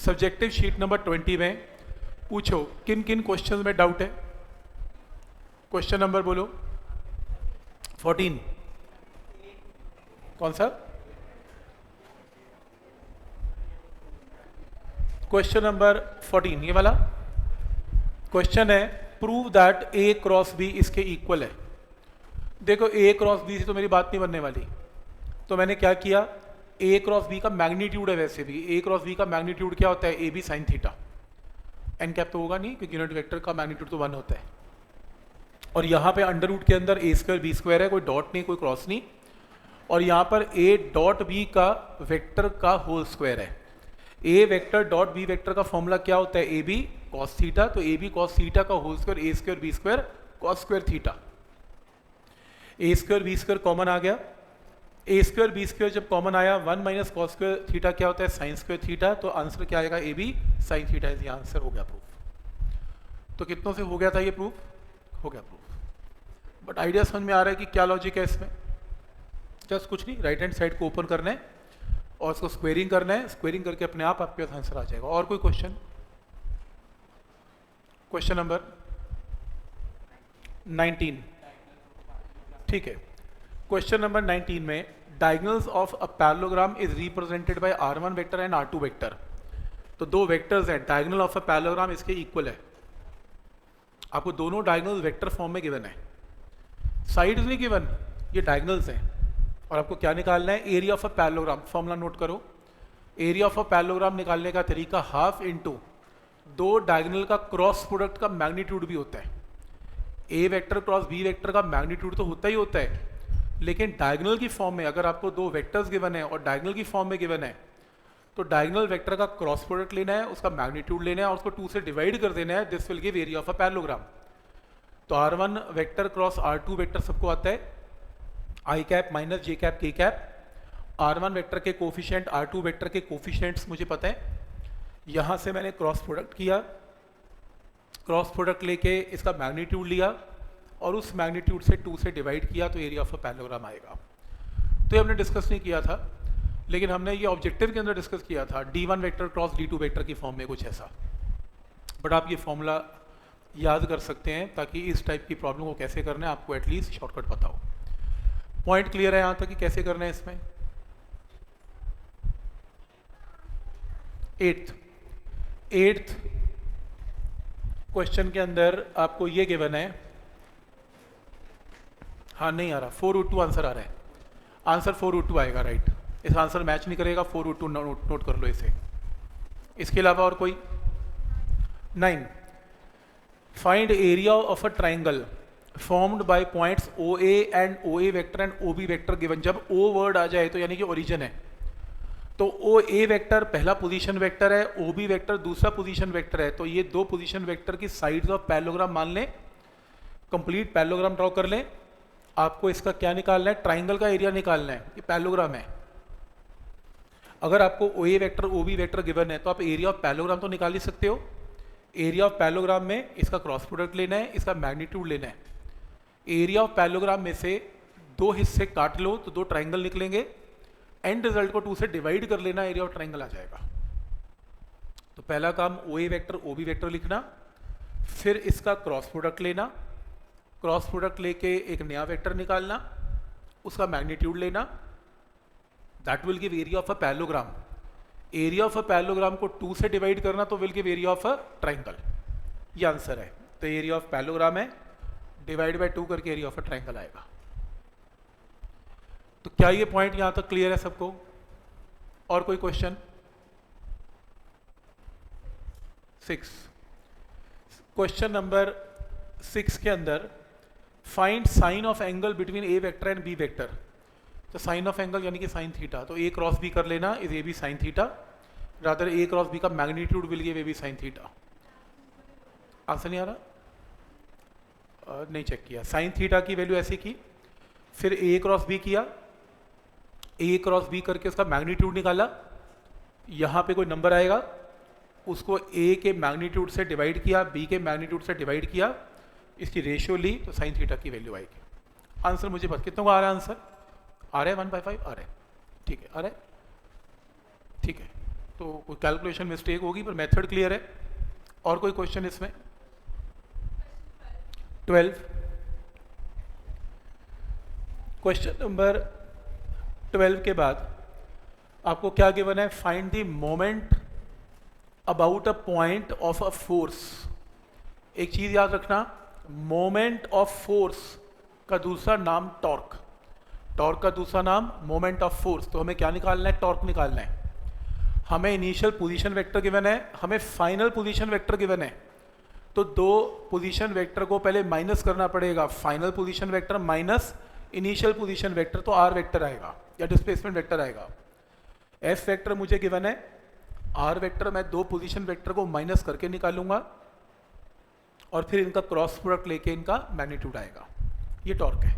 Subjective sheet number 20 में पूछो किन किन क्वेश्चन में डाउट है। क्वेश्चन नंबर बोलो 14। कौन सा क्वेश्चन नंबर 14? ये वाला क्वेश्चन है, prove that A cross B इसके इक्वल है। देखो ए क्रॉस बी से तो मेरी बात नहीं बनने वाली, तो मैंने क्या किया, ए क्रॉस बी का मैग्नीट्यूड है। वैसे भी ए क्रॉस बी का मैग्नीट्यूड क्या होता है, A B sine theta. N cap तो होगा नहीं क्योंकि यूनिट वेक्टर का मैग्नीट्यूड तो 1 होता है। और यहाँ पे अंडर रूट के अंदर ए स्क्वायर बी स्क्वायर है, कोई डॉट नहीं कोई क्रॉस नहीं। और यहाँ पर ए डॉट बी का वेक्टर का होल स्क्वायर है। A vector dot B vector का फॉर्मूला क्या होता है, ए बी कॉस थीटा। तो ए बी कॉस थीटा का whole square A square B square cos square theta. A square B square common आ गया। ए स्क्वायर बी स्क्वायर जब common आया, 1 माइनस कॉस स्क्वायर थीटा क्या होता है, sine square theta. तो आंसर क्या आएगा, ए बी साइन थीटा। ये आंसर हो गया प्रूफ। तो कितनों से हो गया था ये प्रूफ, हो गया प्रूफ। बट आइडिया समझ में आ रहा है कि क्या लॉजिक है इसमें। जस्ट कुछ नहीं, राइट हैंड साइड को ओपन करना है और उसको स्क्वेयरिंग करना है। स्क्वेयरिंग करके अपने आप आपके पास आंसर आ जाएगा। और कोई क्वेश्चन? क्वेश्चन नंबर 19, ठीक है। क्वेश्चन नंबर 19 में diagonals of a parallelogram is represented by r1 vector and r2 vector. तो दो वेक्टर्स हैं, डायगोनल ऑफ अ पैरेललोग्राम इसके इक्वल है। आपको दोनों डायगोनल वेक्टर फॉर्म में गिवन है, साइड्स नहीं गिवन, ये डायगोनल्स हैं। और आपको क्या निकालना है, area of a parallelogram. Formula note करो, एरिया ऑफ अ पैरेललोग्राम निकालने का तरीका हाफ इंटू दो डायगोनल का क्रॉस प्रोडक्ट का मैग्नीट्यूड भी होता है। A vector cross B vector का मैग्नीट्यूड तो होता ही होता है, लेकिन डायगोनल की फॉर्म में अगर आपको दो वेक्टर्स गिवन है और डायगोनल की फॉर्म में गिवन है, तो डायगोनल वेक्टर का क्रॉस प्रोडक्ट लेना है, उसका मैग्नीट्यूड लेना है और उसको 2 से डिवाइड कर देना है। This will give area of a parallelogram. तो r1 vector cross r2 vector सबको आता है, आई कैप माइनस जे कैप के कैप। r1 वेक्टर के कोफिशिएंट, r2 वेक्टर के कोफिशिएंट्स मुझे पता है। यहाँ से मैंने क्रॉस प्रोडक्ट किया, क्रॉस प्रोडक्ट लेके इसका मैग्नीट्यूड लिया और उस मैग्नीट्यूड से 2 से डिवाइड किया, तो एरिया ऑफ अ पैरेललोग्राम आएगा। तो ये हमने डिस्कस नहीं किया था, लेकिन हमने ये ऑब्जेक्टिव के अंदर डिस्कस किया था, d1 vector cross d2 vector की फॉर्म में कुछ ऐसा। बट आप ये फॉर्मूला याद कर सकते हैं ताकि इस टाइप की प्रॉब्लम को कैसे करना है आपको एटलीस्ट शॉर्टकट पता हो। पॉइंट क्लियर है यहाँ तक कि कैसे करना है इसमें। 8th क्वेश्चन के अंदर आपको ये गिवन है, हाँ नहीं आ रहा, 4√2 आंसर आ रहा है। आंसर 4√2 आएगा, राइट। इस आंसर मैच नहीं करेगा, 4√2 नोट कर लो इसे। इसके अलावा और कोई? 9, find area of a triangle formed by points OA and OA vector and OB vector given. जब O वर्ड आ जाए तो यानी कि ओरिजिन है, तो OA वेक्टर पहला पोजीशन वेक्टर है, OB वेक्टर दूसरा पोजीशन वेक्टर है। तो ये दो पोजीशन वेक्टर की साइड्स ऑफ पैरेललोग्राम मान लें, कंप्लीट पैरेललोग्राम ड्रॉ कर लें। आपको इसका क्या निकालना है, ट्राइंगल का एरिया निकालना है। ये पैरेललोग्राम है। अगर आपको OA vector OB vector given है तो आप एरिया ऑफ पैरेललोग्राम तो निकाल ही सकते हो। एरिया ऑफ पैरेललोग्राम में इसका क्रॉस प्रोडक्ट लेना है, इसका मैग्नीट्यूड लेना है। एरिया ऑफ पैरेललोग्राम में से दो हिस्से काट लो तो दो ट्राइंगल निकलेंगे। एंड रिजल्ट को 2 से डिवाइड कर लेना, एरिया ऑफ ट्राइंगल आ जाएगा। तो पहला काम OA वेक्टर OB वेक्टर लिखना, फिर इसका क्रॉस प्रोडक्ट लेना, क्रॉस प्रोडक्ट लेके एक नया वेक्टर निकालना, उसका मैग्नीट्यूड लेना। That will give area of a parallelogram. Area of a parallelogram को 2 से डिवाइड करना तो will give area of a triangle. ये आंसर है। तो एरिया ऑफ पैरेललोग्राम है, डिवाइड बाय 2 करके एरिया ऑफ अ ट्राइंगल आएगा। तो क्या ये पॉइंट यहां तक क्लियर है सबको? और कोई क्वेश्चन? 6, क्वेश्चन नंबर 6 के अंदर find sine of angle between A vector and B vector. तो साइन ऑफ एंगल यानी कि साइन थीटा, तो ए क्रॉस बी कर लेना, is A B sine theta. Rather A cross B का magnitude will give A B sine theta. Answer नहीं आ रहा? नहीं चेक किया। साइन थीटा की वैल्यू ऐसे की, फिर ए क्रॉस बी किया, ए क्रॉस बी करके उसका मैग्नीट्यूड निकाला। यहाँ पे कोई नंबर आएगा, उसको ए के मैग्नीट्यूड से डिवाइड किया, बी के मैग्नीट्यूड से डिवाइड किया, इसकी रेशियो ली तो साइन थीटा की वैल्यू आएगी। आंसर मुझे पता कितनों का आ रहा है? आंसर आ रहा है 1/5 आ रहा है, ठीक है, आ रहा है, ठीक है। तो कोई कैलकुलेशन मिस्टेक होगी, पर मेथड क्लियर है। और कोई क्वेश्चन इसमें? 12, क्वेश्चन नंबर 12 के बाद आपको क्या गिवन है? Find the moment about a point of a force. एक चीज याद रखना, मोमेंट ऑफ फोर्स का दूसरा नाम टॉर्क, टॉर्क का दूसरा नाम मोमेंट ऑफ फोर्स। तो हमें क्या निकालना है? टॉर्क निकालना है। हमें इनिशियल पोजीशन वेक्टर गिवन है, हमें फाइनल पोजीशन वेक्टर गिवन है। तो दो पोजीशन वेक्टर को पहले माइनस करना पड़ेगा, final position vector minus initial position vector, तो आर वेक्टर आएगा या डिस्प्लेसमेंट वेक्टर आएगा। एफ वेक्टर मुझे गिवन है, आर वेक्टर मैं दो पोजीशन वेक्टर को माइनस करके निकालूंगा और फिर इनका क्रॉस प्रोडक्ट लेके इनका मैग्नीट्यूड आएगा। ये टॉर्क है।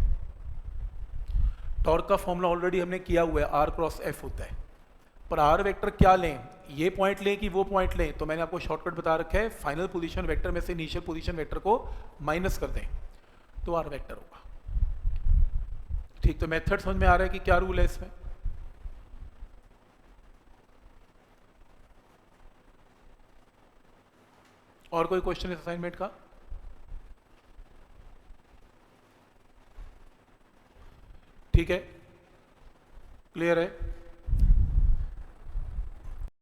टॉर्क का फॉर्मूला ऑलरेडी हमने किया हुआ है, आर क्रॉस एफ होता है। पर आर वेक्टर क्या लें, ये पॉइंट लें कि वो पॉइंट लें? तो मैंने आपको शॉर्टकट बता रखा है, फाइनल पोजीशन वेक्टर में से इनिशियल पोजीशन वेक्टर को माइनस कर दें तो आर वेक्टर होगा। ठीक, तो मेथड समझ में आ रहा है कि क्या रूल है इसमें? और कोई क्वेश्चन इस असाइनमेंट का? ठीक है, क्लियर है।